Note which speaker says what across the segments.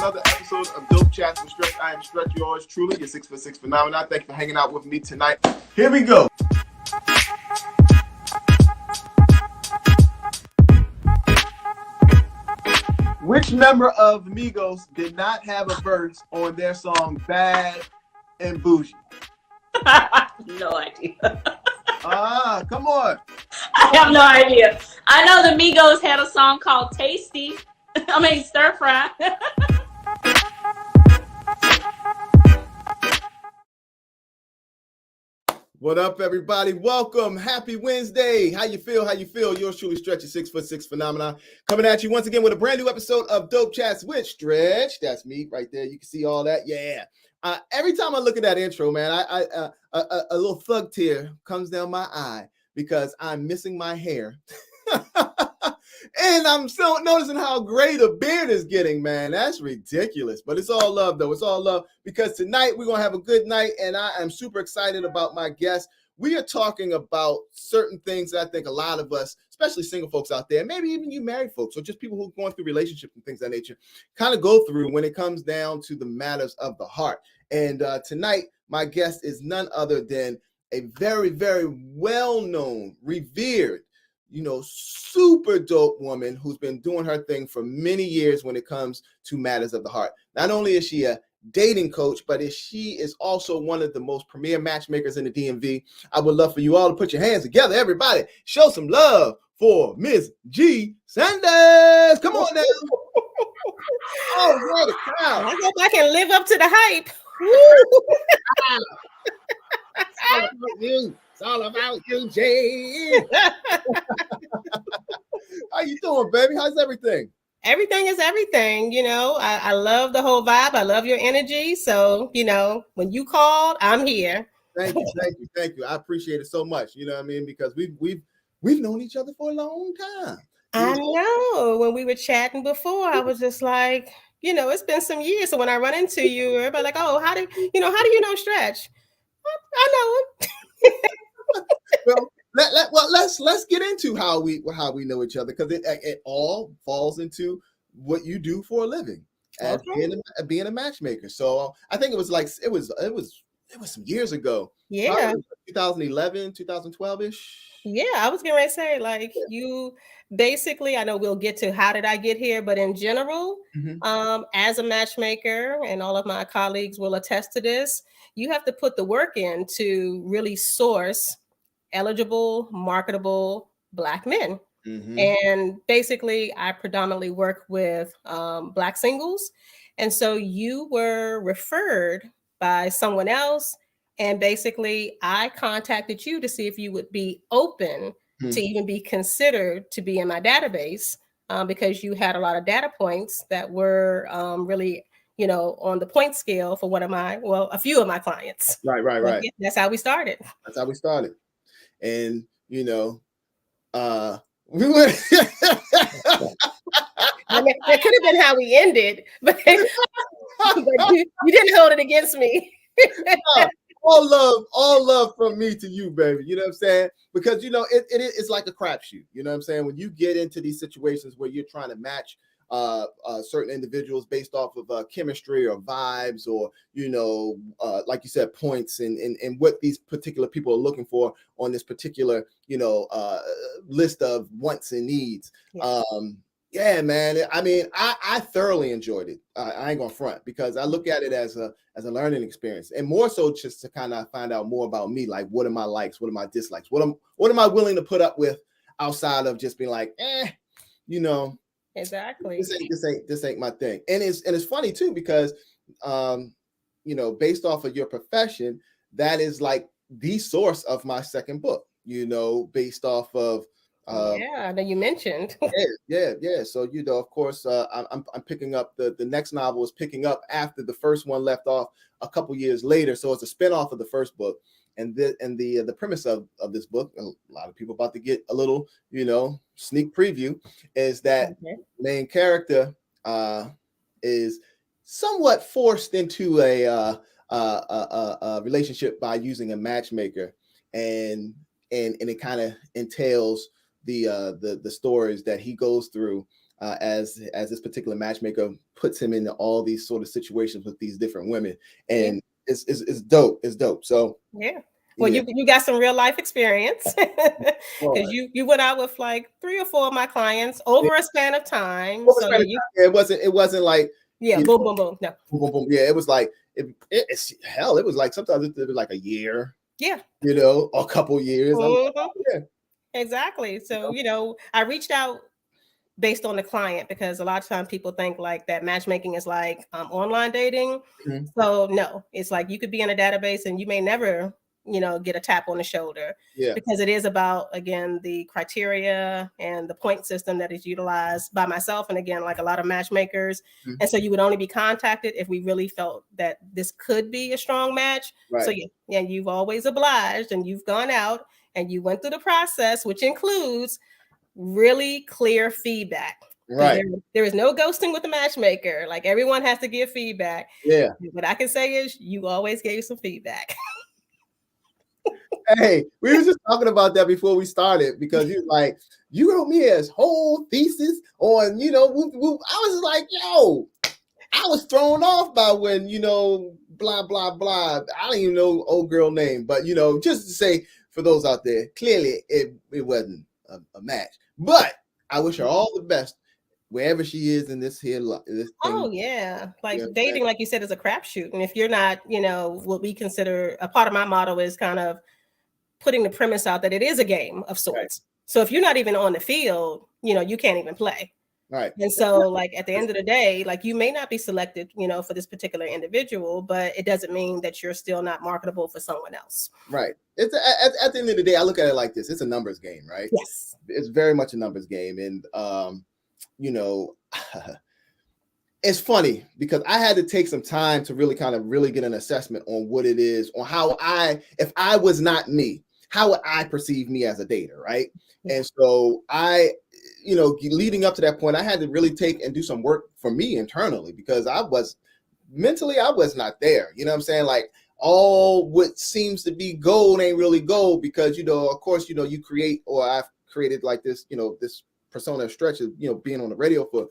Speaker 1: another episode of Dope Chats with Stretch. I am Stretch, yours truly, your 6'6" phenomenon. Thank you for hanging out with me tonight. Here we go. Which member of Migos did not have a verse on their song Bad and Bougie?
Speaker 2: No idea.
Speaker 1: Come on.
Speaker 2: I have no idea. I know the Migos had a song called Tasty. Stir Fry.
Speaker 1: What up, everybody? Welcome. Happy Wednesday. How you feel? Yours truly, Stretch, your 6'6" phenomenon. Coming at you once again with a brand new episode of Dope Chats with Stretch. That's me right there. You can see all that. Yeah. Every time I look at that intro, man, a little thug tear comes down my eye because I'm missing my hair. And I'm still noticing how great a beard is getting, man. That's ridiculous. But it's all love, though. It's all love because tonight we're going to have a good night, and I am super excited about my guest. We are talking about certain things that I think a lot of us, especially single folks out there, maybe even you married folks or just people who are going through relationships and things of that nature, kind of go through when it comes down to the matters of the heart. And tonight, my guest is none other than a very, very well-known, revered, super dope woman who's been doing her thing for many years when it comes to matters of the heart. Not only is she a dating coach, but she is also one of the most premier matchmakers in the DMV. I would love for you all to put your hands together, everybody. Show some love for Miss G. Sanders. Come on now. Oh, what a crowd.
Speaker 3: I hope I can live up to the hype.
Speaker 1: It's all about you, Jay. How you doing, baby? How's everything?
Speaker 3: Everything is everything. I love the whole vibe. I love your energy. So, when you called, I'm here.
Speaker 1: Thank you. I appreciate it so much. You know what I mean? Because we've known each other for a long time.
Speaker 3: I know. When we were chatting before, I was just like, it's been some years. So when I run into you, everybody like, oh, how do you know Stretch? I know him.
Speaker 1: Well, let's get into how we know each other, because it all falls into what you do for a living as being a matchmaker. So I think it was some years ago.
Speaker 3: Yeah,
Speaker 1: 2011, 2012-ish.
Speaker 3: Yeah, I was getting ready to say, you basically, I know we'll get to how did I get here, but in general, as a matchmaker, and all of my colleagues will attest to this, you have to put the work in to really source eligible, marketable Black men. And basically, I predominantly work with Black singles. And so you were referred by someone else. And basically, I contacted you to see if you would be open to even be considered to be in my database because you had a lot of data points that were really, on the point scale for a few of my clients.
Speaker 1: Right.
Speaker 3: That's how we started.
Speaker 1: And, we were.
Speaker 3: I mean, that could have been how we ended, but you didn't hold it against me.
Speaker 1: All love from me to you, baby. You know what I'm saying? Because it's like a crapshoot. You know what I'm saying? When you get into these situations where you're trying to match certain individuals based off of chemistry or vibes, or like you said, points and what these particular people are looking for on this particular list of wants and needs. Yeah, man. I mean, I thoroughly enjoyed it. I ain't gonna front, because I look at it as a learning experience, and more so just to kind of find out more about me. Like, what are my likes? What are my dislikes? What am I willing to put up with outside of just being like,
Speaker 3: Exactly.
Speaker 1: This ain't my thing. And it's funny too, because based off of your profession, that is like the source of my second book. Based off of
Speaker 3: that you mentioned.
Speaker 1: Yeah. So of course, I'm picking up the next novel is picking up after the first one left off a couple years later. So it's a spinoff of the first book, and the premise of this book, a lot of people about to get a little sneak preview, is that main character is somewhat forced into a relationship by using a matchmaker, and it kind of entails the stories that he goes through as this particular matchmaker puts him into all these sort of situations with these different women, and it's dope. It's dope. So
Speaker 3: yeah. Well, you got some real life experience because you went out with like 3 or 4 of my clients over a span of time. So
Speaker 1: it wasn't like
Speaker 3: boom, boom, boom. No,
Speaker 1: boom, boom, boom. Yeah, it was like it's hell. It was like sometimes it was like a year.
Speaker 3: Yeah,
Speaker 1: a couple years.
Speaker 3: Mm-hmm. Exactly. So I reached out based on the client because a lot of times people think like that matchmaking is like online dating.
Speaker 1: Mm-hmm.
Speaker 3: So no, it's like you could be in a database and you may never get a tap on the shoulder because it is about, again, the criteria and the point system that is utilized by myself. And again, like a lot of matchmakers. Mm-hmm. And so you would only be contacted if we really felt that this could be a strong match. Right. So you've always obliged and you've gone out and you went through the process, which includes really clear feedback.
Speaker 1: Right.
Speaker 3: There is no ghosting with the matchmaker. Like everyone has to give feedback.
Speaker 1: Yeah.
Speaker 3: What I can say is you always gave some feedback.
Speaker 1: Hey, we were just talking about that before we started because he was like, you wrote me his whole thesis on, whoop, whoop. I was like, yo, I was thrown off by when, blah, blah, blah. I don't even know old girl name, but, just to say for those out there, clearly it wasn't a match. But I wish her all the best wherever she is in this here. This
Speaker 3: oh yeah, like dating, like you said, is a crapshoot. And if you're not, what we consider a part of my motto is kind of putting the premise out that it is a game of sorts. Right. So if you're not even on the field, you can't even play.
Speaker 1: Right.
Speaker 3: And so like at the end of the day, like you may not be selected, for this particular individual, but it doesn't mean that you're still not marketable for someone else.
Speaker 1: Right. It's at the end of the day, I look at it like this. It's a numbers game, right?
Speaker 3: Yes.
Speaker 1: It's very much a numbers game. And, it's funny because I had to take some time to really get an assessment on what it is, on how if I was not me, how would I perceive me as a dater, right? Yeah. And so leading up to that point, I had to really take and do some work for me internally because I was not there. You know what I'm saying? Like all what seems to be gold ain't really gold because, of course, you create, or I've created like this, this persona stretch of, being on the radio for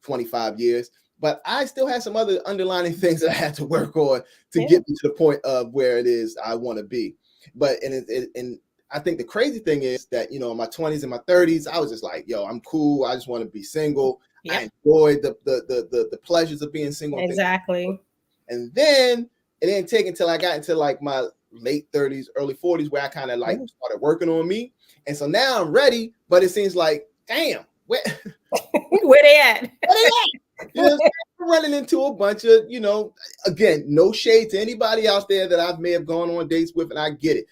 Speaker 1: 25 years. But I still had some other underlying things that I had to work on to get me to the point of where it is I want to be. But and I think the crazy thing is that, in my 20s and my 30s, I was just like, yo, I'm cool. I just want to be single. Yep. I enjoyed the pleasures of being single.
Speaker 3: Exactly.
Speaker 1: And then it didn't take until I got into like my late 30s, early 40s, where I kind of like started working on me. And so now I'm ready, but it seems like, damn, where
Speaker 3: they at?
Speaker 1: I'm running into a bunch of, again, no shade to anybody out there that I may have gone on dates with, and I get it.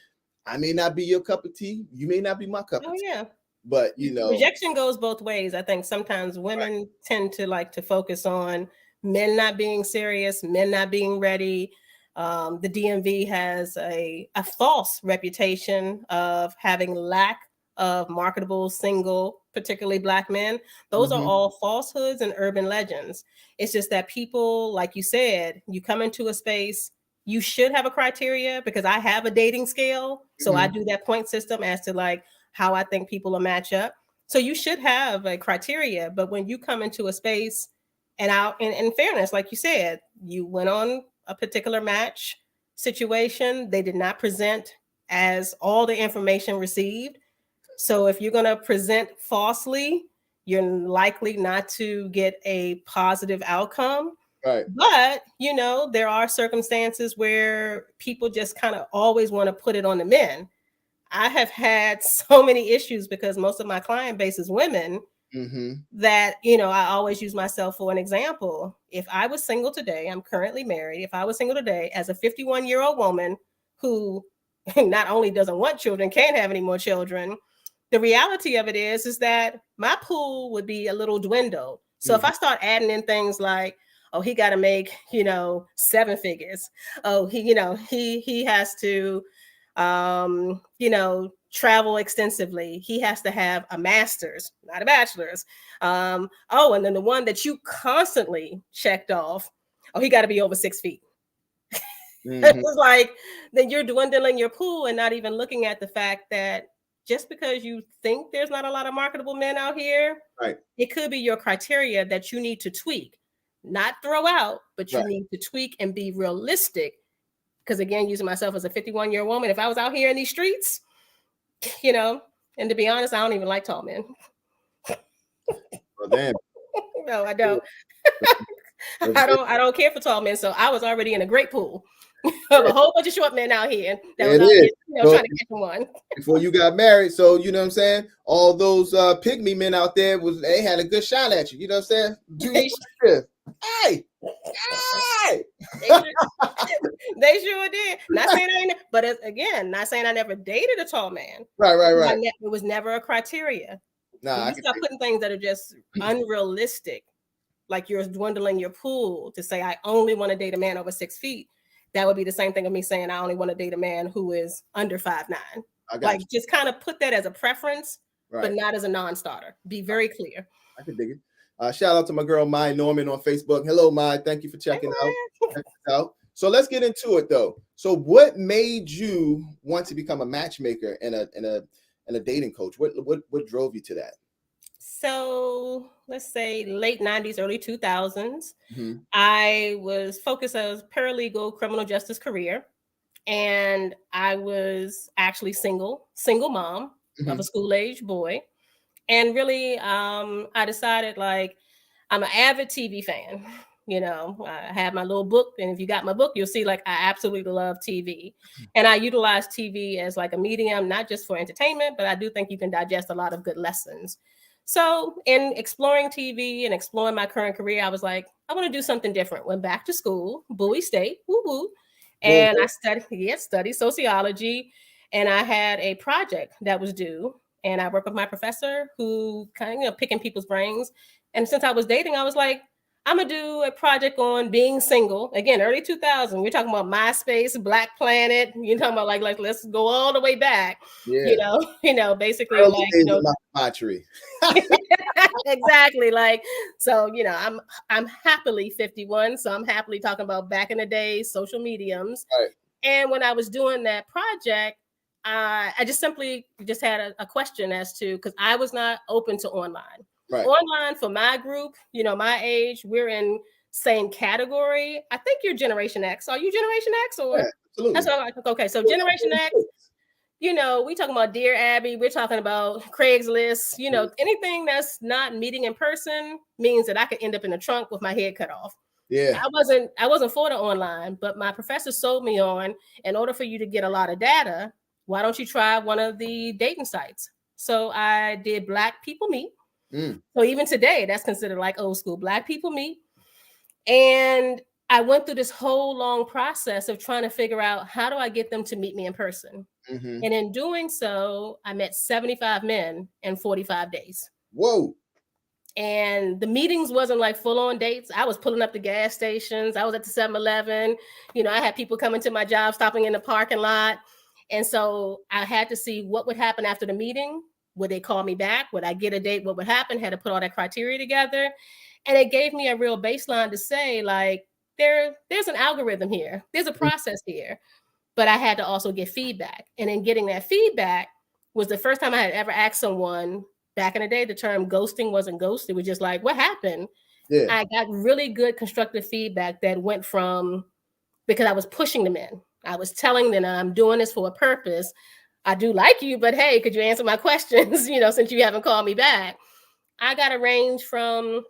Speaker 1: I may not be your cup of tea. You may not be my cup of tea.
Speaker 3: Yeah.
Speaker 1: But,
Speaker 3: rejection goes both ways. I think sometimes women tend to like to focus on men not being serious, men not being ready. The DMV has a false reputation of having lack of marketable single, particularly Black men. Those are all falsehoods and urban legends. It's just that people, like you said, you come into a space, you should have a criteria because I have a dating scale. So I do that point system as to like how I think people will match up. So you should have a criteria. But when you come into a space and in fairness, like you said, you went on a particular match situation, they did not present as all the information received. So if you're going to present falsely, you're likely not to get a positive outcome.
Speaker 1: Right.
Speaker 3: But, there are circumstances where people just kind of always want to put it on the men. I have had so many issues because most of my client base is women that, I always use myself for an example. If I was single today, I'm currently married. If I was single today as a 51-year-old woman who not only doesn't want children, can't have any more children, the reality of it is that my pool would be a little dwindled. So if I start adding in things like, oh, he got to make, 7 figures. Oh, he has to, travel extensively. He has to have a master's, not a bachelor's. And then the one that you constantly checked off, oh, he got to be over 6 feet. It's like, then you're dwindling your pool and not even looking at the fact that just because you think there's not a lot of marketable men out here,
Speaker 1: Right.
Speaker 3: it could be your criteria that you need to tweak, not throw out, but you
Speaker 1: Right.
Speaker 3: need to tweak and be realistic. Because again, using myself as a 51-year woman, if I was out here in these streets, you know, and to be honest, I don't even like tall men.
Speaker 1: Well, damn.
Speaker 3: No, I don't. I don't care for tall men. So I was already in a great pool of a whole bunch of short men out here that was out here, trying to catch one.
Speaker 1: Before you got married, so you know what I'm saying? All those pygmy men out there they had a good shot at you. You know what I'm saying? Do your hey.
Speaker 3: They sure did. Not saying but again, not saying I never dated a tall man.
Speaker 1: Right.
Speaker 3: It was never a criteria.
Speaker 1: Nah,
Speaker 3: you stop putting things that are just unrealistic, like you're dwindling your pool to say I only want to date a man over 6 feet. That would be the same thing of me saying I only want to date a man who is under 5'9". Like just kind of put that as a preference, but not as a non-starter. Be very clear.
Speaker 1: I can dig it. Shout out to my girl Mai Norman on Facebook. Hello, Mai. Thank you for checking out. So let's get into it though. So what made you want to become a matchmaker and a dating coach? What drove you to that?
Speaker 3: So let's say late 90s, early 2000s. Mm-hmm. I was focused as paralegal criminal justice career. And I was actually single mom of a school-age boy. And really, I decided like, I'm an avid TV fan. You know, I have my little book. And if you got my book, you'll see like I absolutely love TV. And I utilize TV as like a medium, not just for entertainment, but I do think you can digest a lot of good lessons. So in exploring TV and exploring my current career, I was like, I want to do something different. Went back to school, Bowie State, woo-woo. And I studied sociology, and I had a project that was due. And I worked with my professor who kind of picking people's brains. And since I was dating, I was like, I'm going to do a project on being single. Again, early 2000, we're talking about MySpace, Black Planet. You're talking about like let's go all the way back. Yeah. You know, basically
Speaker 1: early
Speaker 3: like,
Speaker 1: days of my tree.
Speaker 3: Exactly. Like, so, you know, I'm happily 51. So I'm happily talking about back in the day, social mediums.
Speaker 1: Right.
Speaker 3: And when I was doing that project, I just simply had a question as to, because I was not open to online. Right. Online for my group, you know, my age, we're in same category. I think you're Generation X. Are you Generation X or?
Speaker 1: Yeah, absolutely.
Speaker 3: That's what I'm like. Okay, so Generation X, you know, we talking about Dear Abby, we're talking about Craigslist, you know, anything that's not meeting in person means that I could end up in the trunk with my head cut off. Yeah. I wasn't for the online, but my professor sold me on, in order for you to get a lot of data, why don't you try one of the dating sites? So I did Black People Meet. So even today, that's considered like old school. Black People Meet. And I went through this whole long process of trying to figure out, how do I get them to meet me in person? And in doing so, I met 75 men in 45 days.
Speaker 1: Whoa.
Speaker 3: And the meetings wasn't like full on dates. I was pulling up the gas stations. I was at the 7-Eleven. You know, I had people coming to my job, stopping in the parking lot. And so I had to see what would happen after the meeting. Would they call me back? Would I get a date? What would happen? Had to put all that criteria together. And it gave me a real baseline to say, like, there's an algorithm here. There's a process here. But I had to also get feedback. And in getting that feedback was the first time I had ever asked someone. Back in the day, the term ghosting wasn't ghost. It was just like, what happened? Yeah. I got really good constructive feedback that went from, because I was pushing them in. I was telling them I'm doing this for a purpose. I do like you, but hey, could you answer my questions? You know, since you haven't called me back. I got a range from,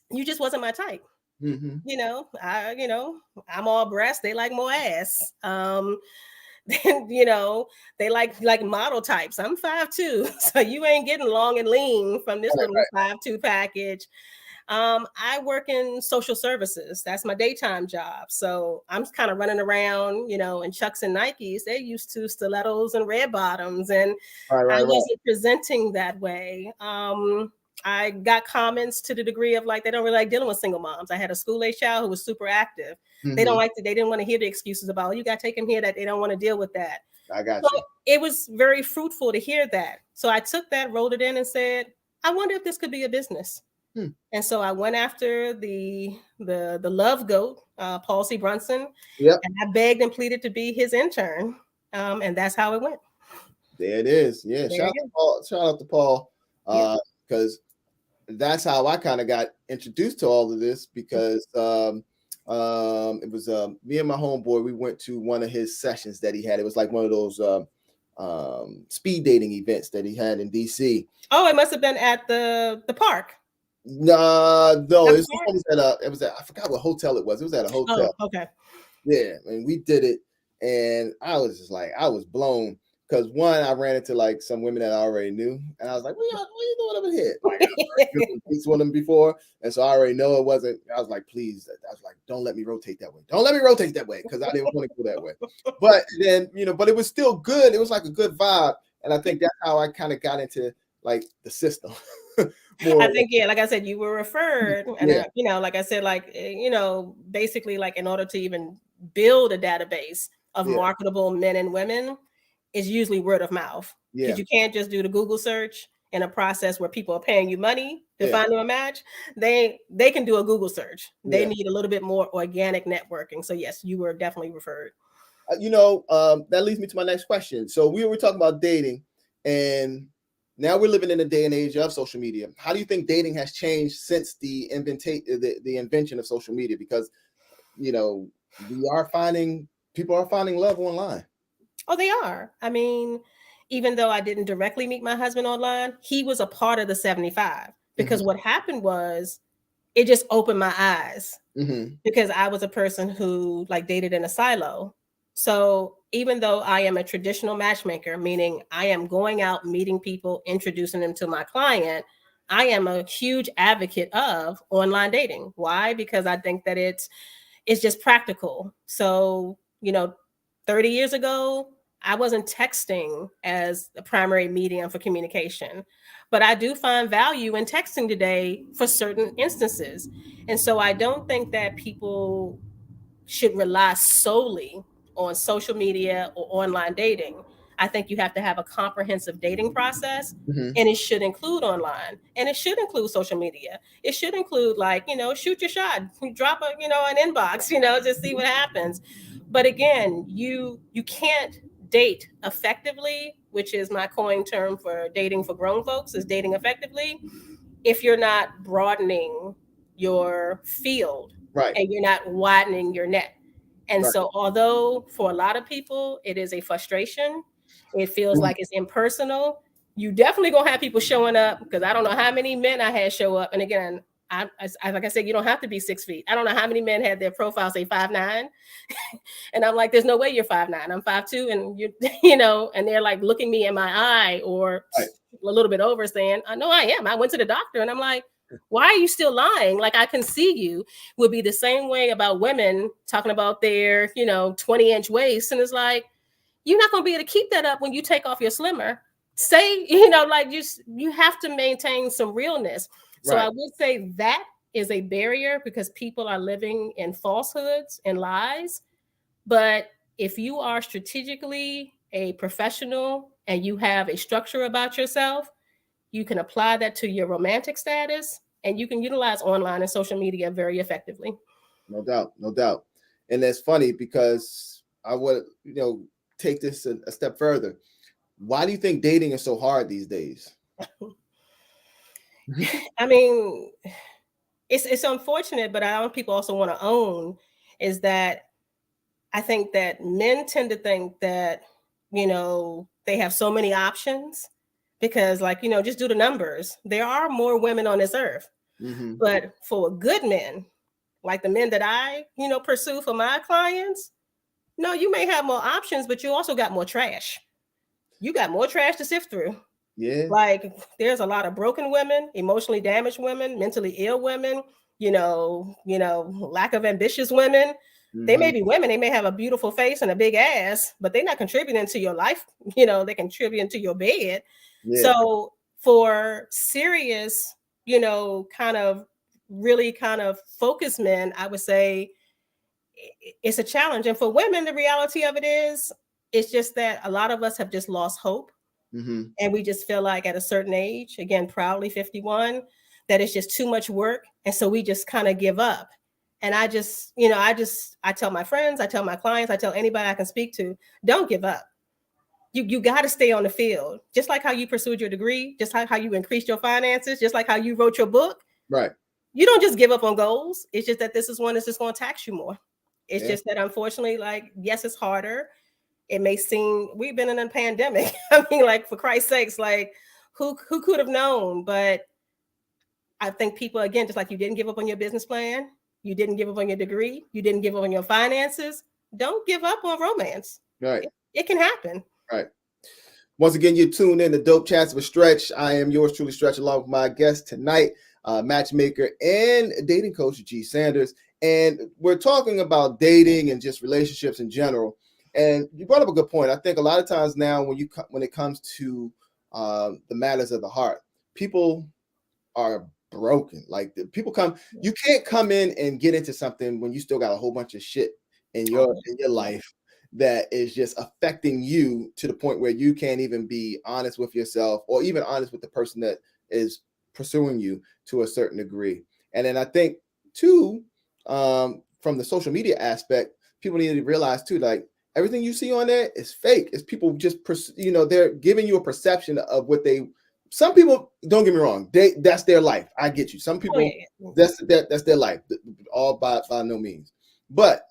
Speaker 3: you just wasn't my type. You know, I'm all breast. They like more ass. You know, they like model types. I'm 5'2", so you ain't getting long and lean from this little 5'2" package. I work in social services. That's my daytime job. So I'm kind of running around, you know, in Chucks and Nikes. They're used to stilettos and red bottoms, and I wasn't presenting that way. I got comments to the degree of like, they don't really like dealing with single moms. I had a school-age child who was super active. They didn't want to hear the excuses about, oh, you got to take him here, that they don't want to deal with that.
Speaker 1: I got
Speaker 3: you.
Speaker 1: So
Speaker 3: it was very fruitful to hear that. So I took that, rolled it in and said, I wonder if this could be a business. And so I went after the love goat, Paul C. Brunson. And I begged and pleaded to be his intern. And that's how it went.
Speaker 1: There it is. Yeah.
Speaker 3: There
Speaker 1: Shout out
Speaker 3: you
Speaker 1: to Paul. Shout out to Paul.
Speaker 3: Yeah.
Speaker 1: Because that's how I kind of got introduced to all of this, because it was me and my homeboy. We went to one of his sessions that he had. It was like one of those speed dating events that he had in DC.
Speaker 3: Oh, it must have been at the park.
Speaker 1: No,
Speaker 3: At
Speaker 1: it
Speaker 3: the
Speaker 1: was at I forgot what hotel it was. It was at a hotel.
Speaker 3: Oh, okay.
Speaker 1: Yeah, and we did it, and I was just like, I was blown, because one, I ran into like some women that I already knew, and I was like, what you doing over here? Like, I've with them before, and so I already know it wasn't. I was like, please, I was like, don't let me rotate that way. Don't let me rotate that way, because I didn't want to go that way. But then, but it was still good. It was like a good vibe, and I think that's how I kind of got into like the system.
Speaker 3: I think, yeah, like I said, you were referred, and
Speaker 1: Yeah.
Speaker 3: like I said, like basically, like in order to even build a database of
Speaker 1: Yeah.
Speaker 3: marketable men and women, is usually word of mouth,
Speaker 1: Yeah.
Speaker 3: because you can't just do the Google search in a process where people are paying you money to find them a match. They can do a Google search. They need a little bit more organic networking. So yes, you were definitely referred.
Speaker 1: That leads me to my next question. So we were talking about dating, and now we're living in a day and age of social media. How do you think dating has changed since the invention of social media? Because people are finding love online.
Speaker 3: Oh, they are. I mean, even though I didn't directly meet my husband online, he was a part of the 75, because what happened was it just opened my eyes, because I was a person who like dated in a silo. So even though I am a traditional matchmaker, meaning I am going out, meeting people, introducing them to my client, I am a huge advocate of online dating. Why? Because I think that it's just practical. So, 30 years ago, I wasn't texting as the primary medium for communication, but I do find value in texting today for certain instances. And so I don't think that people should rely solely on social media or online dating. I think you have to have a comprehensive dating process, and it should include online, and it should include social media. It should include, like, shoot your shot, drop an inbox, just see what happens. But again, you can't date effectively, which is my coined term for dating for grown folks, is dating effectively, if you're not broadening your field,
Speaker 1: Right.
Speaker 3: and you're not widening your net. And
Speaker 1: Right.
Speaker 3: so, although for a lot of people it is a frustration, it feels like it's impersonal, you definitely gonna have people showing up, because I don't know how many men I had show up. And again, like I said, you don't have to be 6 feet. I don't know how many men had their profile say 5'9", and I'm like, there's no way you're 5'9". I'm 5'2", and and they're like looking me in my eye, or a little bit over, saying, I know I am. I went to the doctor. And I'm like, why are you still lying? Like, I can see you. Would be the same way about women talking about their 20-inch waist, and it's like, you're not going to be able to keep that up when you take off your slimmer. Say, like, you have to maintain some realness. So I would say that is a barrier, because people are living in falsehoods and lies. But if you are strategically a professional and you have a structure about yourself, you can apply that to your romantic status, and you can utilize online and social media very effectively.
Speaker 1: No doubt, no doubt. And that's funny, because I would, take this a step further. Why do you think dating is so hard these days?
Speaker 3: I mean, it's unfortunate, but I don't people also want to own is that I think that men tend to think that, they have so many options, because, like, just do the numbers. There are more women on this earth. But for good men, like the men that I, pursue for my clients, no, you may have more options, but you also got more trash. You got more trash to sift through.
Speaker 1: Yeah.
Speaker 3: Like, there's a lot of broken women, emotionally damaged women, mentally ill women, lack of ambitious women. They may be women, they may have a beautiful face and a big ass, but they're not contributing to your life. They contribute to your bed.
Speaker 1: Yeah.
Speaker 3: So for serious, kind of really kind of focused men, I would say it's a challenge. And for women, the reality of it is, it's just that a lot of us have just lost hope. And we just feel like at a certain age, again, proudly 51, that it's just too much work. And so we just kind of give up. And I just, I tell my friends, I tell my clients, I tell anybody I can speak to, don't give up. you got to stay on the field, just like how you pursued your degree, just like how you increased your finances, just like how you wrote your book.
Speaker 1: Right.
Speaker 3: You don't just give up on goals. It's just that this is one that's just going to tax you more. It's
Speaker 1: Yeah.
Speaker 3: just that, unfortunately, like, yes, it's harder. It may seem, we've been in a pandemic. I mean, like, for Christ's sakes, like, who could have known? But I think people, again, just like you didn't give up on your business plan, you didn't give up on your degree, you didn't give up on your finances. Don't give up on romance.
Speaker 1: Right.
Speaker 3: It can happen.
Speaker 1: Right. Once again, you tuned in to Dope Chats with Stretch. I am yours truly, Stretch, along with my guest tonight, matchmaker and dating coach G Sanders. And we're talking about dating and just relationships in general. And you brought up a good point. I think a lot of times now when it comes to the matters of the heart, people are broken. Like people you can't come in and get into something when you still got a whole bunch of shit in your life that is just affecting you to the point where you can't even be honest with yourself or even honest with the person that is pursuing you to a certain degree. And then I think too, from the social media aspect, people need to realize too, like everything you see on there is fake. It's people just, they're giving you a perception of what some people, don't get me wrong, that's their life. I get you. Some people, that's their life, all by no means. But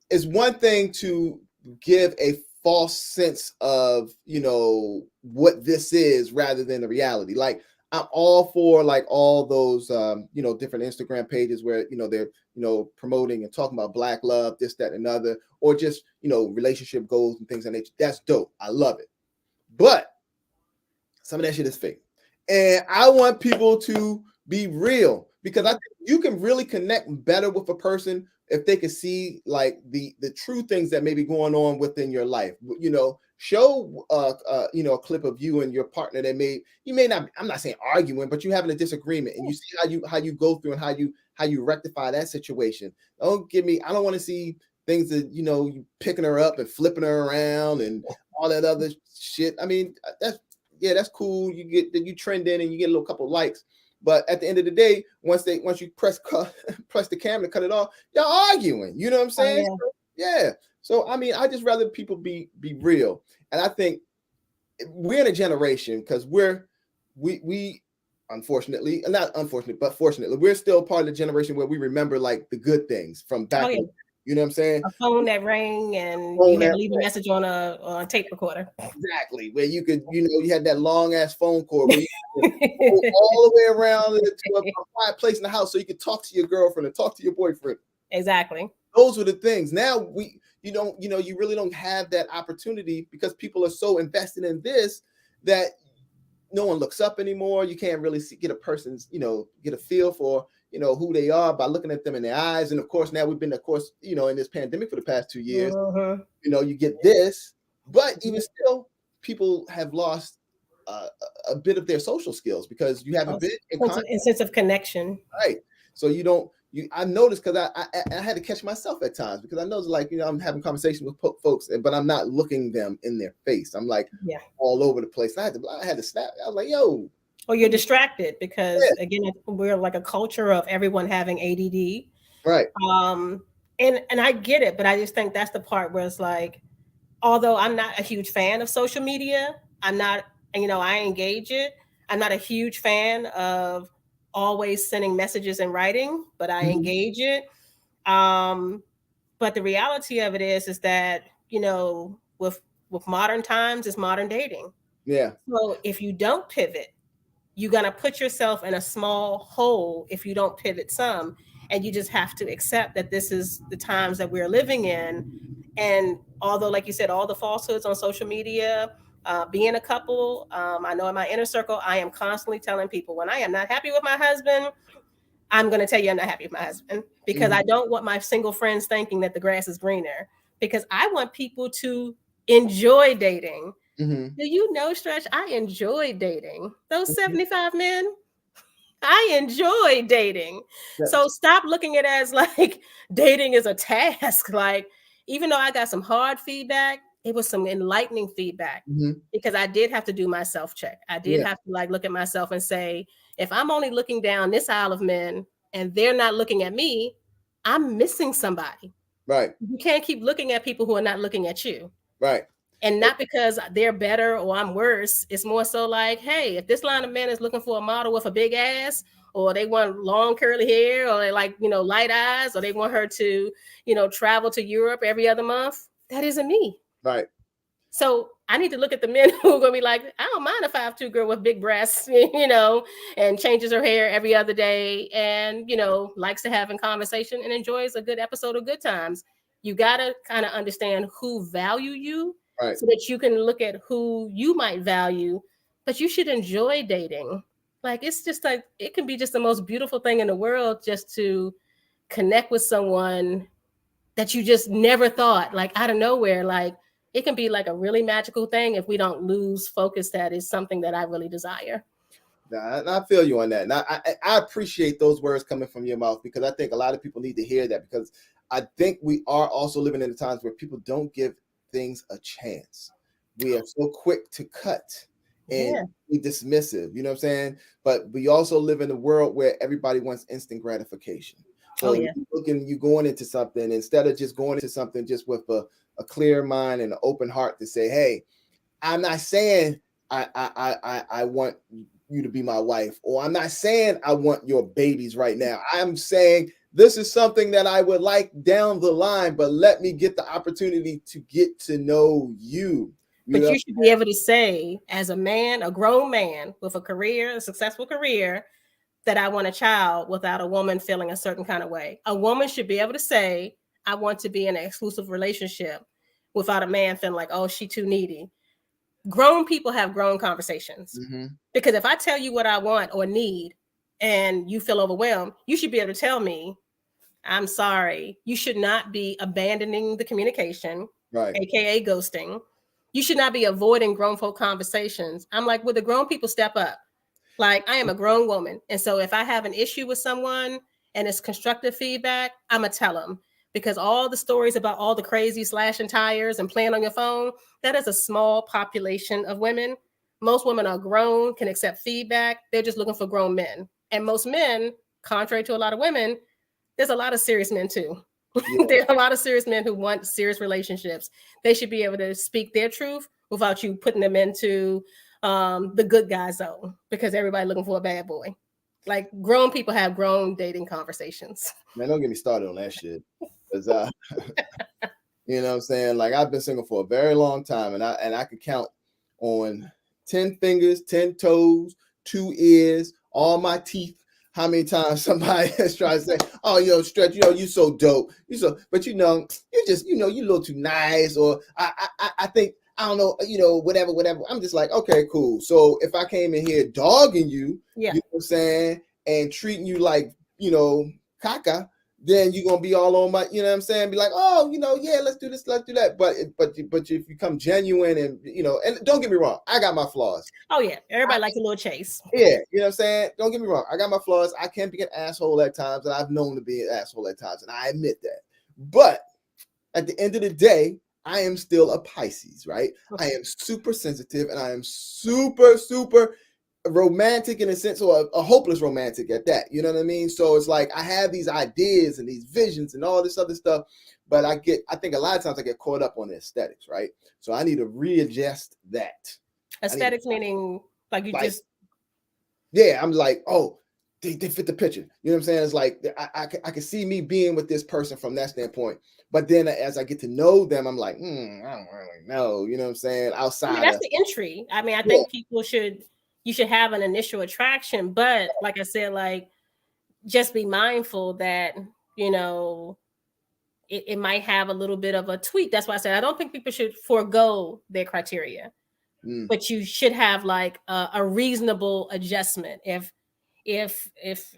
Speaker 1: it's one thing to give a false sense of, what this is rather than the reality. Like I'm all for like all those, different Instagram pages where, they're, promoting and talking about Black love, this, that, and other, or just, relationship goals and things like that. That's dope. I love it. But some of that shit is fake. And I want people to be real because I think you can really connect better with a person if they can see like the true things that may be going on within your life. Show a clip of you and your partner that you may not, I'm not saying arguing, but you having a disagreement and you see how you go through and how you rectify that situation. I don't want to see things that you picking her up and flipping her around and all that other shit. I mean, that's cool. You trend in and you get a little couple of likes. But at the end of the day, once you press the camera to cut it off, y'all arguing. You know what I'm saying?
Speaker 3: Oh,
Speaker 1: yeah. So I mean, I just rather people be real. And I think we're in a generation because we unfortunately, not unfortunately, but fortunately, we're still part of the generation where we remember like the good things from back. You know what I'm saying?
Speaker 3: A phone that rang and you had to leave a message on a tape recorder.
Speaker 1: Exactly. Where you could, you had that long ass phone cord where you could go all the way around to a quiet place in the house so you could talk to your girlfriend and talk to your boyfriend.
Speaker 3: Exactly.
Speaker 1: Those were the things. Now you really don't have that opportunity because people are so invested in this that no one looks up anymore. You can't really get a person's, get a feel for, who they are by looking at them in their eyes. And of course, now we've been, in this pandemic for the past 2 years, you get this, but even still, people have lost a bit of their social skills because you haven't been in
Speaker 3: sense of connection.
Speaker 1: Right. So I noticed because I had to catch myself at times because I know like, I'm having conversations with folks, but I'm not looking them in their face. I'm like all over the place. I had to snap. I was like, yo.
Speaker 3: Or you're distracted because again, we're like a culture of everyone having ADD.
Speaker 1: Right.
Speaker 3: And I get it, but I just think that's the part where it's like, although I'm not a huge fan of social media, I'm not, I engage it. I'm not a huge fan of always sending messages in writing, but I engage it. But the reality of it is that, with modern times, it's modern dating.
Speaker 1: Yeah.
Speaker 3: So if you don't pivot, you're going to put yourself in a small hole if you don't pivot some. And you just have to accept that this is the times that we're living in. And although, like you said, all the falsehoods on social media, being a couple, I know in my inner circle, I am constantly telling people when I am not happy with my husband, I'm going to tell you I'm not happy with my husband because I don't want my single friends thinking that the grass is greener because I want people to enjoy dating. Do you know, Stretch? I enjoy dating. Those 75 men, I enjoy dating. Yes. So stop looking at it as like dating is a task. Like, even though I got some hard feedback, it was some enlightening feedback because I did have to do my self-check. I did have to like look at myself and say, if I'm only looking down this aisle of men and they're not looking at me, I'm missing somebody.
Speaker 1: Right.
Speaker 3: You can't keep looking at people who are not looking at you.
Speaker 1: Right.
Speaker 3: And not because they're better or I'm worse. It's more so like, hey, if this line of men is looking for a model with a big ass, or they want long curly hair, or they like, light eyes, or they want her to, travel to Europe every other month, that isn't me.
Speaker 1: Right.
Speaker 3: So I need to look at the men who are going to be like, I don't mind a 5'2" girl with big breasts, and changes her hair every other day and, likes to have a conversation and enjoys a good episode of Good Times. You got to kind of understand who value you,
Speaker 1: right,
Speaker 3: so that you can look at who you might value, but you should enjoy dating. Like, it's just like, it can be just the most beautiful thing in the world just to connect with someone that you just never thought, like out of nowhere. Like, it can be like a really magical thing if we don't lose focus that is something that I really desire.
Speaker 1: I feel you on that. And I appreciate those words coming from your mouth, because I think a lot of people need to hear that, because I think we are also living in the times where people don't give things a chance. We are so quick to cut and be dismissive, you know what I'm saying? But we also live in a world where everybody wants instant gratification. So you going into something, instead of just going into something just with a clear mind and an open heart to say, hey, I'm not saying I want you to be my wife, or I'm not saying I want your babies right now. I'm saying this is something that I would like down the line, but let me get the opportunity to get to know you.
Speaker 3: But you should be able to say, as a man, a grown man with a career, a successful career, that I want a child without a woman feeling a certain kind of way. A woman should be able to say, I want to be in an exclusive relationship without a man feeling like, oh, she too needy. Grown people have grown conversations. Because if I tell you what I want or need and you feel overwhelmed, you should be able to tell me, I'm sorry. You should not be abandoning the communication,
Speaker 1: right,
Speaker 3: aka ghosting. You should not be avoiding grown folk conversations. I'm like, will the grown people step up? Like, I am a grown woman. And so if I have an issue with someone and it's constructive feedback, I'm going to tell them. Because all the stories about all the crazy slashing tires and playing on your phone, that is a small population of women. Most women are grown, can accept feedback. They're just looking for grown men. And most men, contrary to a lot of women, there's a lot of serious men too. Yeah. There are a lot of serious men who want serious relationships. They should be able to speak their truth without you putting them into the good guy zone, because everybody looking for a bad boy. Like, grown people have grown dating conversations.
Speaker 1: Man, don't get me started on that shit. Because you know what I'm saying? Like, I've been single for a very long time, and I could count on 10 fingers, 10 toes, 2 ears, all my teeth, how many times somebody has tried to say, oh, Stretch, you so dope. But you just, you a little too nice, or I think, I don't know, whatever. I'm just like, okay, cool. So if I came in here dogging you, you know what I'm saying, and treating you like, caca, then you're going to be all on my, you know what I'm saying? Be like, oh, yeah, let's do this, let's do that. But if you come genuine and, and don't get me wrong, I got my flaws.
Speaker 3: Oh, yeah. Everybody likes a little chase.
Speaker 1: Yeah. You know what I'm saying? Don't get me wrong. I got my flaws. I can be an asshole at times, and I've known to be an asshole at times, and I admit that. But at the end of the day, I am still a Pisces, right? I am super sensitive, and I am super, super romantic in a sense, or a hopeless romantic at that. You know what I mean? So it's like I have these ideas and these visions and all this other stuff, but I think a lot of times I get caught up on the aesthetics, right? So I need to readjust that.
Speaker 3: Aesthetics meaning like just.
Speaker 1: Yeah, I'm like, oh, they fit the picture. You know what I'm saying? It's like I can see me being with this person from that standpoint. But then as I get to know them, I'm like, I don't really know. You know what I'm saying? Outside,
Speaker 3: that's the entry. I mean, I think you should have an initial attraction, but like I said, like, just be mindful that, it might have a little bit of a tweak. That's why I said I don't think people should forego their criteria, but you should have like a reasonable adjustment. If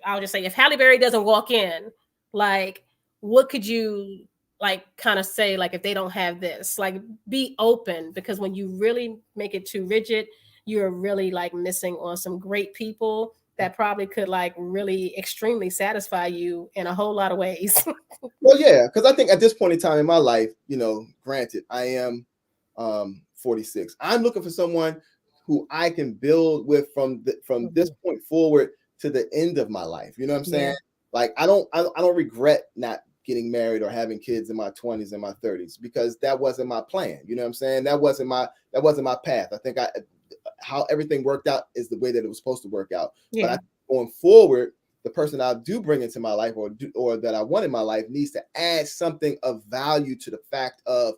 Speaker 3: I'll just say, if Halle Berry doesn't walk in, like, what could you like kind of say, like, if they don't have this, like, be open, because when you really make it too rigid, you're really like missing on some great people that probably could like really extremely satisfy you in a whole lot of ways.
Speaker 1: Well, yeah, because I think at this point in time in my life, granted, I am 46. I'm looking for someone who I can build with from this point forward to the end of my life. You know what I'm saying? Like, I don't regret not getting married or having kids in my 20s and my 30s, because that wasn't my plan. You know what I'm saying? That wasn't my path. I think how everything worked out is the way that it was supposed to work out.
Speaker 3: Yeah.
Speaker 1: But going forward, the person I do bring into my life or that I want in my life needs to add something of value to the fact of,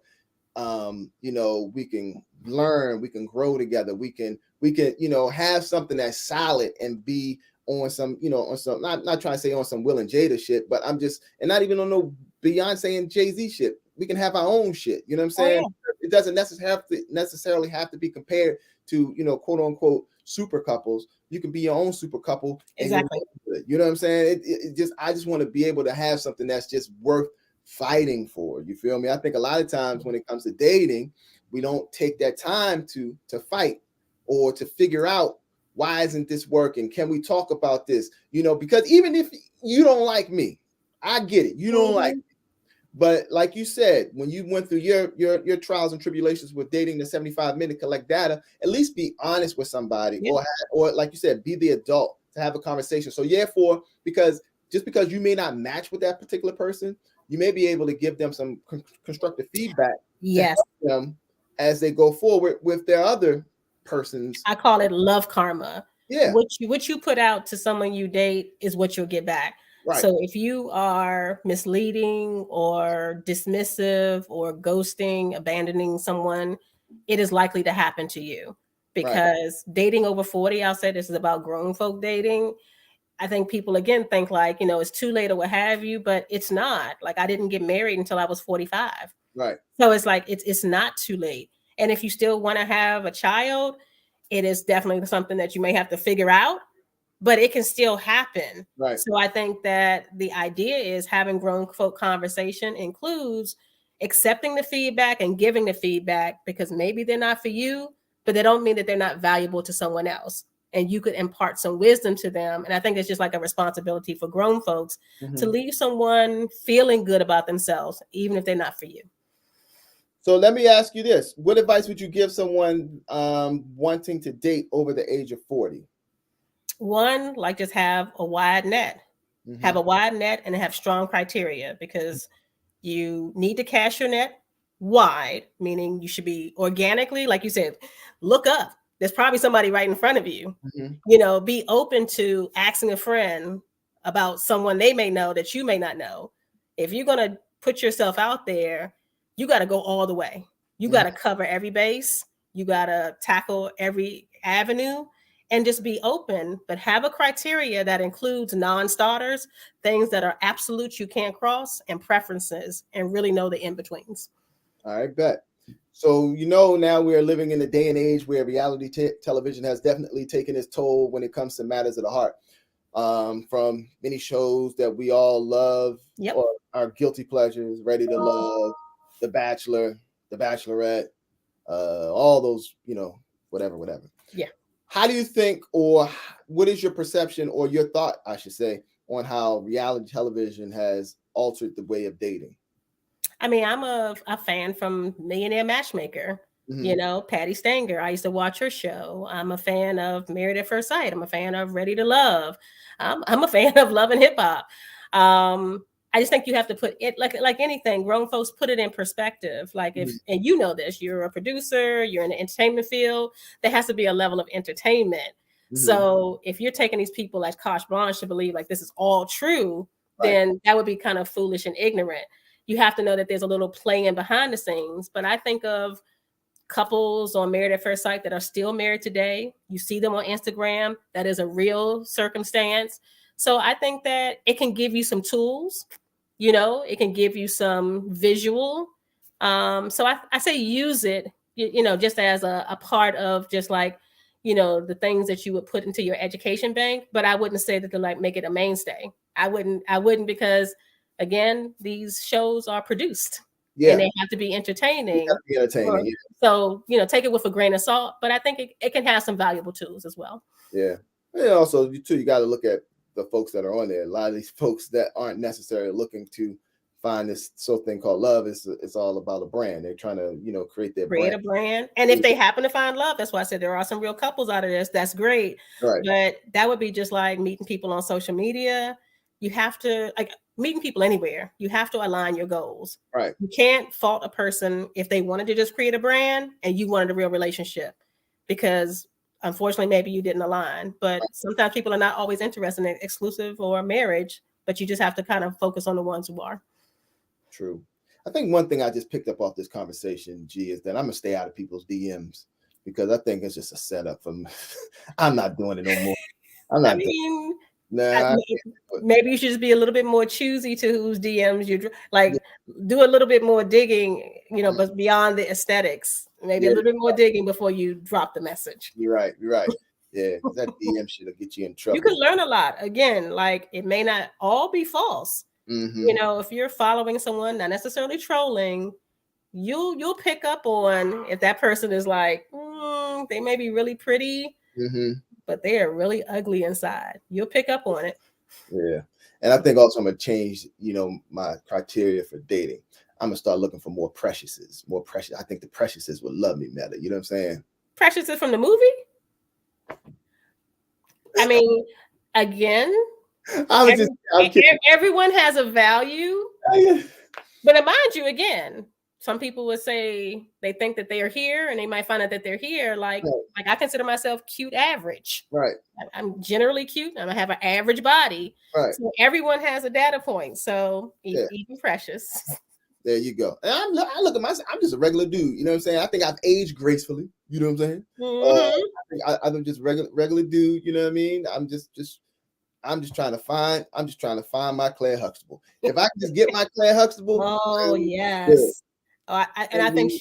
Speaker 1: we can learn, we can grow together, we can, have something that's solid and be on some, not trying to say on some Will and Jada shit, but I'm just, and not even on no Beyonce and Jay-Z shit. We can have our own shit. You know what I'm saying?
Speaker 3: Oh, yeah.
Speaker 1: It doesn't necessarily have to be compared to, quote unquote super couples. You can be your own super couple.
Speaker 3: Exactly.
Speaker 1: You know what I'm saying? I just want to be able to have something that's just worth fighting for. You feel me? I think a lot of times when it comes to dating, we don't take that time to fight or to figure out, why isn't this working? Can we talk about this? Because even if you don't like me, I get it. You don't like me. But like you said, when you went through your trials and tribulations with dating the 75-minute collect data, at least be honest with somebody, or like you said, be the adult to have a conversation. So because you may not match with that particular person, you may be able to give them some constructive feedback.
Speaker 3: Yes.
Speaker 1: To help them as they go forward with their other persons.
Speaker 3: I call it love karma.
Speaker 1: Yeah.
Speaker 3: What you put out to someone you date is what you'll get back.
Speaker 1: Right.
Speaker 3: So if you are misleading or dismissive or ghosting, abandoning someone, it is likely to happen to you, because dating over 40, I'll say this is about grown folk dating. I think people again think like, it's too late or what have you, but it's not. Like, I didn't get married until I was 45.
Speaker 1: Right.
Speaker 3: So it's like, it's not too late. And if you still want to have a child, it is definitely something that you may have to figure out, but it can still happen.
Speaker 1: Right.
Speaker 3: So I think that the idea is having grown folk conversation includes accepting the feedback and giving the feedback, because maybe they're not for you, but they don't mean that they're not valuable to someone else. And you could impart some wisdom to them. And I think it's just like a responsibility for grown folks to leave someone feeling good about themselves, even if they're not for you.
Speaker 1: So let me ask you this. What advice would you give someone wanting to date over the age of 40?
Speaker 3: One, like, just have a wide net. Have a wide net and have strong criteria, because you need to cast your net wide, meaning you should be organically, like you said, look up. There's probably somebody right in front of you. Be open to asking a friend about someone they may know that you may not know. If you're going to put yourself out there, you got to go all the way. You got to cover every base. You got to tackle every avenue and just be open, but have a criteria that includes non-starters, things that are absolute you can't cross, and preferences, and really know the in-betweens.
Speaker 1: All right, bet. So, now we are living in a day and age where reality television has definitely taken its toll when it comes to matters of the heart. From many shows that we all love, or our guilty pleasures, Ready to Love, The Bachelor, The Bachelorette, all those, whatever.
Speaker 3: Yeah.
Speaker 1: How do you think, or what is your perception or your thought, I should say, on how reality television has altered the way of dating?
Speaker 3: I mean, I'm a fan from Millionaire Matchmaker, Patty Stanger. I used to watch her show. I'm a fan of Married at First Sight. I'm a fan of Ready to Love. I'm a fan of Love and Hip Hop. I just think you have to put it like anything. Grown folks, put it in perspective. Like, if and you know this, you're a producer, you're in the entertainment field. There has to be a level of entertainment. So if you're taking these people as carte blanche to believe like this is all true, then that would be kind of foolish and ignorant. You have to know that there's a little playing behind the scenes. But I think of couples on Married at First Sight that are still married today. You see them on Instagram. That is a real circumstance. So I think that it can give you some tools, it can give you some visual. So I say use it, just as a part of just like, the things that you would put into your education bank. But I wouldn't say that to like make it a mainstay. I wouldn't because again, these shows are produced and they have to be entertaining. So, take it with a grain of salt, but I think it can have some valuable tools as well. Yeah.
Speaker 1: And also, you got to look at the folks that are on there. A lot of these folks that aren't necessarily looking to find this thing called love, it's all about a brand. They're trying to, create
Speaker 3: a brand. And if they happen to find love, that's why I said there are some real couples out of this. That's great. Right. But that would be just like meeting people on social media. You have to, like, meeting people anywhere, you have to align your goals.
Speaker 1: Right.
Speaker 3: You can't fault a person if they wanted to just create a brand and you wanted a real relationship, because unfortunately, maybe you didn't align. But sometimes people are not always interested in exclusive or marriage, but you just have to kind of focus on the ones who are.
Speaker 1: True. I think one thing I just picked up off this conversation, G, is that I'm gonna stay out of people's DMs, because I think it's just a setup for me. I'm not doing it no more. I'm not.
Speaker 3: Maybe you should just be a little bit more choosy to whose DMs you like. Do a little bit more digging, but beyond the aesthetics. Maybe a little bit more digging before you drop the message.
Speaker 1: You're right. Yeah, because that DM shit will get you in trouble.
Speaker 3: You can learn a lot. Again, like, it may not all be false. If you're following someone, not necessarily trolling, you'll pick up on if that person is like, they may be really pretty, but they are really ugly inside. You'll pick up on it.
Speaker 1: Yeah. And I think also I'm gonna change, my criteria for dating. I'm gonna start looking for more preciouses. I think the preciouses would love me, Meta. You know what I'm saying?
Speaker 3: Preciouses from the movie? I mean, again, everyone has a value. But mind you, again, some people would say they think that they are here, and they might find out that they're here. Like I consider myself cute average.
Speaker 1: Right.
Speaker 3: I'm generally cute. I have an average body.
Speaker 1: Right.
Speaker 3: So everyone has a data point. So even precious.
Speaker 1: There you go. And I look at myself. I'm just a regular dude. You know what I'm saying? I think I've aged gracefully. You know what I'm saying? I'm just regular dude. You know what I mean? I'm just trying to find my Claire Huxtable. If I can just get my Claire Huxtable.
Speaker 3: Oh yes. I think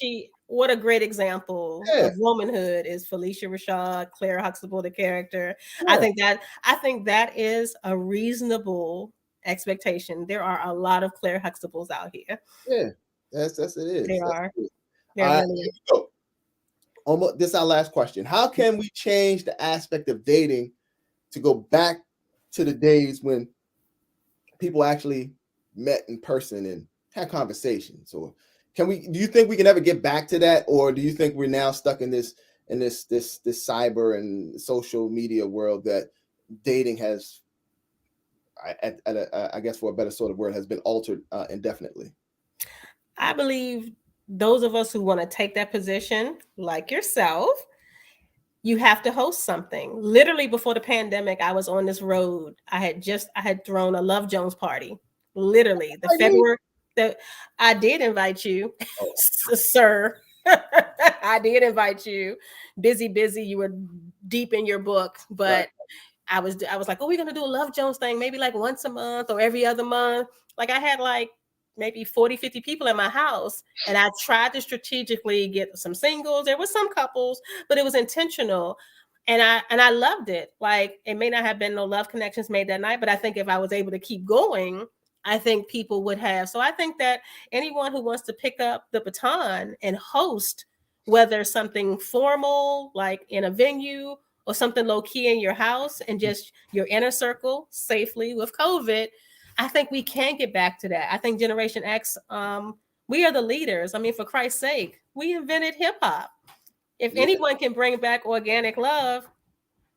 Speaker 3: what a great example of womanhood is Felicia Rashad, Claire Huxtable, the character. Yeah. I think that is a reasonable expectation. There are a lot of Claire Huxtables out here.
Speaker 1: Yeah, that's it is.
Speaker 3: There are.
Speaker 1: Almost, this is our last question. How can we change the aspect of dating to go back to the days when people actually met in person and had conversations? Or do you think we can ever get back to that, or do you think we're now stuck in this cyber and social media world that dating has, I guess for a better sort of word, has been altered indefinitely?
Speaker 3: I believe those of us who want to take that position, like yourself, you have to host something. Literally before the pandemic, I was on this road. I had thrown a Love Jones party. Literally I did invite you, sir. I did invite you. Busy. You were deep in your book, but I was like, we're gonna do a Love Jones thing, maybe like once a month or every other month. Like I had like maybe 40, 50 people in my house. And I tried to strategically get some singles. There were some couples, but it was intentional. And I loved it. Like, it may not have been no love connections made that night, but I think if I was able to keep going, I think people would have. So I think that anyone who wants to pick up the baton and host, whether something formal, like in a venue, or something low key in your house and just your inner circle safely with COVID, I think we can get back to that. I think Generation X, we are the leaders. I mean, for Christ's sake, we invented hip hop. If anyone can bring back organic love,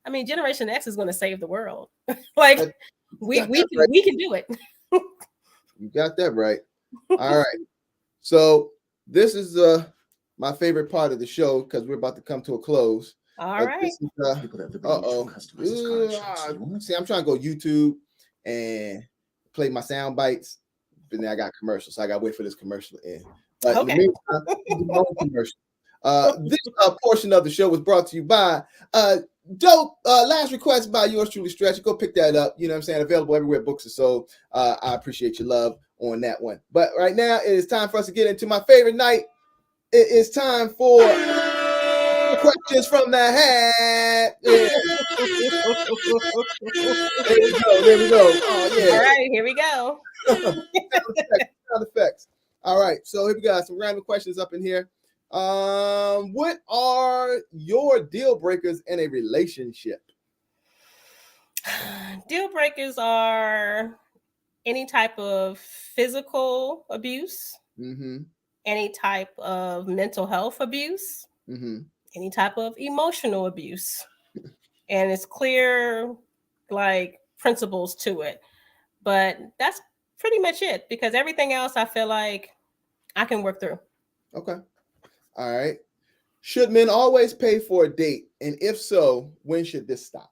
Speaker 3: I mean, Generation X is going to save the world. Like we can do it.
Speaker 1: You got that right. All right. So this is my favorite part of the show, because we're about to come to a close.
Speaker 3: All right.
Speaker 1: See, I'm trying to go YouTube and play my sound bites, but then I got commercials, so I got to wait for this commercial to end. But in the meantime, commercial. This portion of the show was brought to you by Dope. Last Request by yours truly, Stretch. Go pick that up. You know what I'm saying? Available everywhere books are sold. I appreciate your love on that one. But right now, it is time for us to get into my favorite night. It is time for questions from the hat. Yeah. There we go. Oh, yeah.
Speaker 3: All right, here we go.
Speaker 1: Sound effects. All right, so here we got some random questions up in here. What are your deal breakers in a relationship?
Speaker 3: Deal breakers are any type of physical abuse, any type of mental health abuse, any type of emotional abuse. And it's clear, like, principles to it. But that's pretty much it, because everything else I feel like I can work through.
Speaker 1: Okay. All right. Should men always pay for a date? And if so, when should this stop?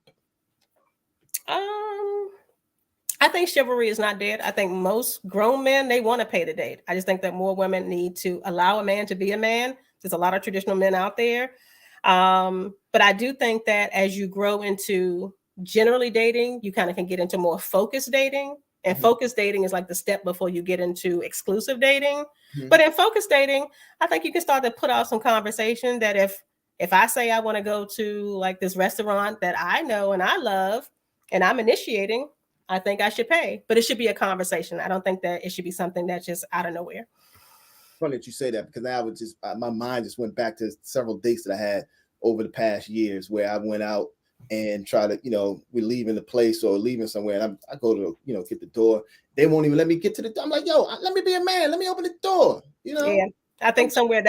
Speaker 3: I think chivalry is not dead. I think most grown men, they want to pay the date. I just think that more women need to allow a man to be a man. There's a lot of traditional men out there. But I do think that as you grow into generally dating, you kind of can get into more focused dating. And focused dating is like the step before you get into exclusive dating. But in focused dating, I think you can start to put out some conversation that if I say I want to go to like this restaurant that I know and I love and I'm initiating, I think I should pay. But it should be a conversation. I don't think that it should be something that's just out of nowhere.
Speaker 1: Funny that you say that, because now my mind just went back to several dates that I had over the past years where I went out and try to, we're leaving the place or leaving somewhere, and I go to, get the door. They won't even let me get to the door. I'm like, yo, let me be a man. Let me open the door.
Speaker 3: Yeah, I think somewhere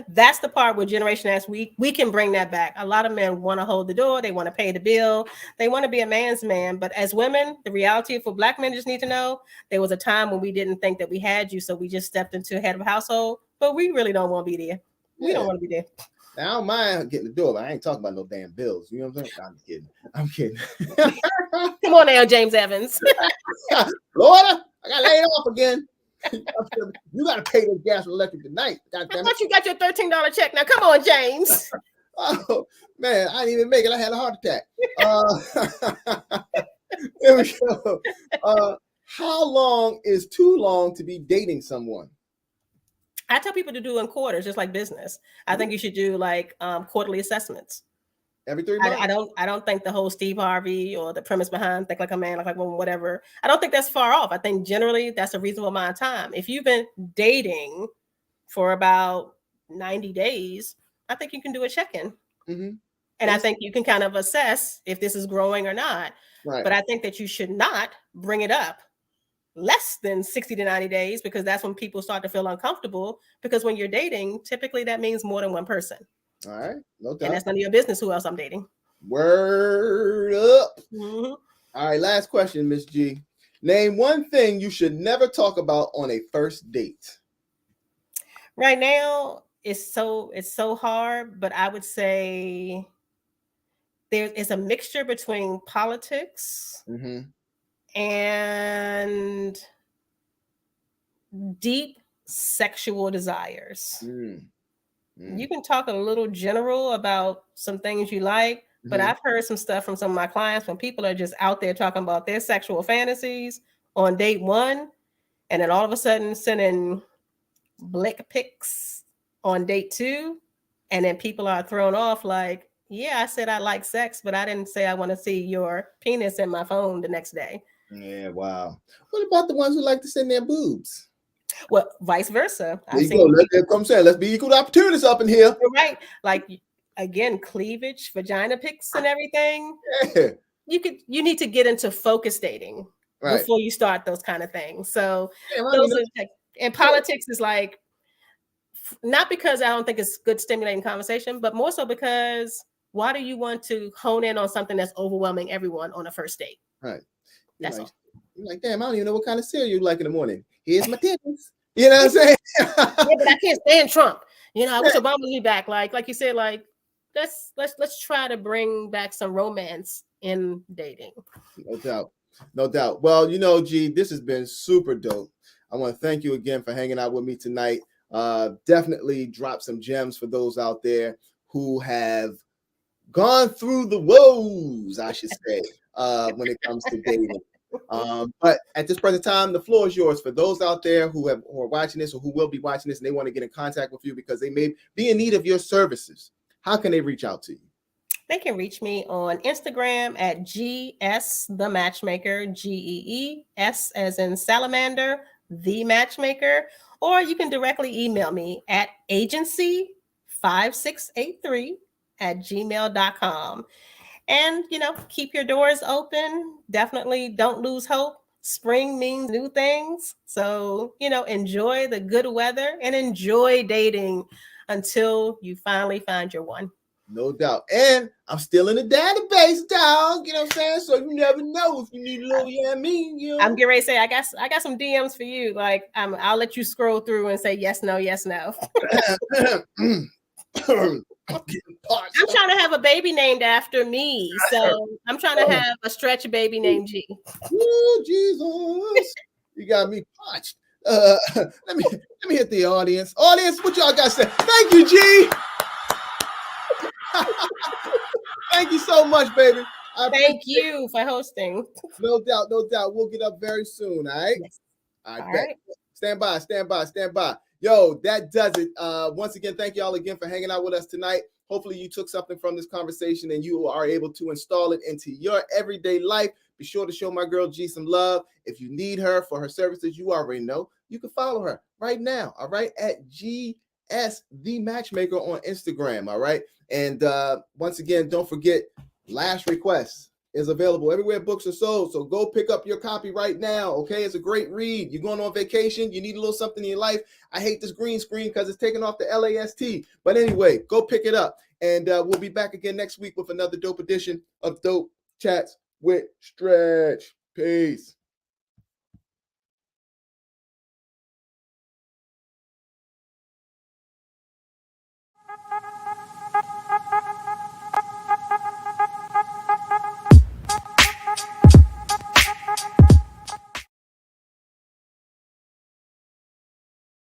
Speaker 3: that's the part where Generation X, we can bring that back. A lot of men want to hold the door. They want to pay the bill. They want to be a man's man. But as women, the reality for Black men just need to know there was a time when we didn't think that we had you. So we just stepped into head of a household, but we really don't want to be there. We don't want to be there.
Speaker 1: Now, I don't mind getting the door, but I ain't talking about no damn bills. You know what I'm saying? I'm kidding.
Speaker 3: Come on now, James Evans.
Speaker 1: Florida, I got laid off again. You got to pay the gas and electric tonight.
Speaker 3: I thought you got your $13 check. Now, come on, James.
Speaker 1: Oh, man, I didn't even make it. I had a heart attack. There we go. How long is too long to be dating someone?
Speaker 3: I tell people to do in quarters, just like business. I think you should do like quarterly assessments.
Speaker 1: Every 3 months?
Speaker 3: I don't think the whole Steve Harvey or the premise behind think like a man, like a woman, whatever. I don't think that's far off. I think generally that's a reasonable amount of time. If you've been dating for about 90 days, I think you can do a check-in. And I think you can kind of assess if this is growing or not. Right. But I think that you should not bring it up less than 60 to 90 days, because that's when people start to feel uncomfortable, because when you're dating, typically that means more than one person.
Speaker 1: All right, no doubt.
Speaker 3: And that's none of your business who else I'm dating.
Speaker 1: Word up. All right, last question, Miss G. Name one thing you should never talk about on a first date.
Speaker 3: Right now, it's so hard, but I would say there is a mixture between politics and deep sexual desires. You can talk a little general about some things you like, but I've heard some stuff from some of my clients when people are just out there talking about their sexual fantasies on date one, and then all of a sudden sending blick pics on date two, and then people are thrown off like, yeah, I said I like sex, but I didn't say I want to see your penis in my phone the next day.
Speaker 1: Yeah, wow. What about the ones who like to send their boobs?
Speaker 3: Well, vice versa.
Speaker 1: Let's be equal opportunities up in here.
Speaker 3: You're right. Like, again, cleavage, vagina pics and everything.
Speaker 1: Yeah.
Speaker 3: You need to get into focus dating before you start those kind of things. So and politics is like, not because I don't think it's good stimulating conversation, but more so because why do you want to hone in on something that's overwhelming everyone on a first date?
Speaker 1: Right.
Speaker 3: That's all.
Speaker 1: You're like, damn, I don't even know what kind of cereal you like in the morning. Here's my titties. You know what I'm saying?
Speaker 3: Yeah, but I can't stand Trump. I wish Obama would be back. Like you said, like let's try to bring back some romance in dating.
Speaker 1: No doubt. Well, G, this has been super dope. I want to thank you again for hanging out with me tonight. Definitely drop some gems for those out there who have gone through the woes, I should say, when it comes to dating. But at this present time, the floor is yours for those out there who are watching this or who will be watching this and they want to get in contact with you because they may be in need of your services. How can they reach out to you?
Speaker 3: They can reach me on Instagram at GS the Matchmaker, GEES as in salamander, the matchmaker, or you can directly email me at agency5683@gmail.com. And, keep your doors open. Definitely don't lose hope. Spring means new things. So, enjoy the good weather and enjoy dating until you finally find your one.
Speaker 1: No doubt. And I'm still in the database, dog. You know what I'm saying? So you never know if you need a little, you know what I mean? You know?
Speaker 3: I'm getting ready to say, I got some DMs for you. Like, I'll let you scroll through and say yes, no, yes, no. I'm trying to have a baby named after me. So I'm trying to have a stretch baby named G.
Speaker 1: Oh, Jesus. You got me punched. Let me hit the audience. Audience, what y'all got to say? Thank you, G. Thank you so much, baby.
Speaker 3: Thank you for hosting.
Speaker 1: No doubt, no doubt. We'll get up very soon. All right.
Speaker 3: Yes.
Speaker 1: All
Speaker 3: All
Speaker 1: right.
Speaker 3: right.
Speaker 1: Stand by, stand by, stand by. Yo, that does it. Once again, thank y'all again for hanging out with us tonight. Hopefully you took something from this conversation and you are able to install it into your everyday life. Be sure to show my girl G some love. If you need her for her services, you already know. You can follow her right now, all right, at GS the Matchmaker on Instagram, all right? And once again, don't forget, Last Request is available everywhere books are sold. So go pick up your copy right now, okay? It's a great read. You're going on vacation. You need a little something in your life. I hate this green screen because it's taking off the LAST. But anyway, go pick it up. And we'll be back again next week with another dope edition of Dope Chats with Stretch. Peace.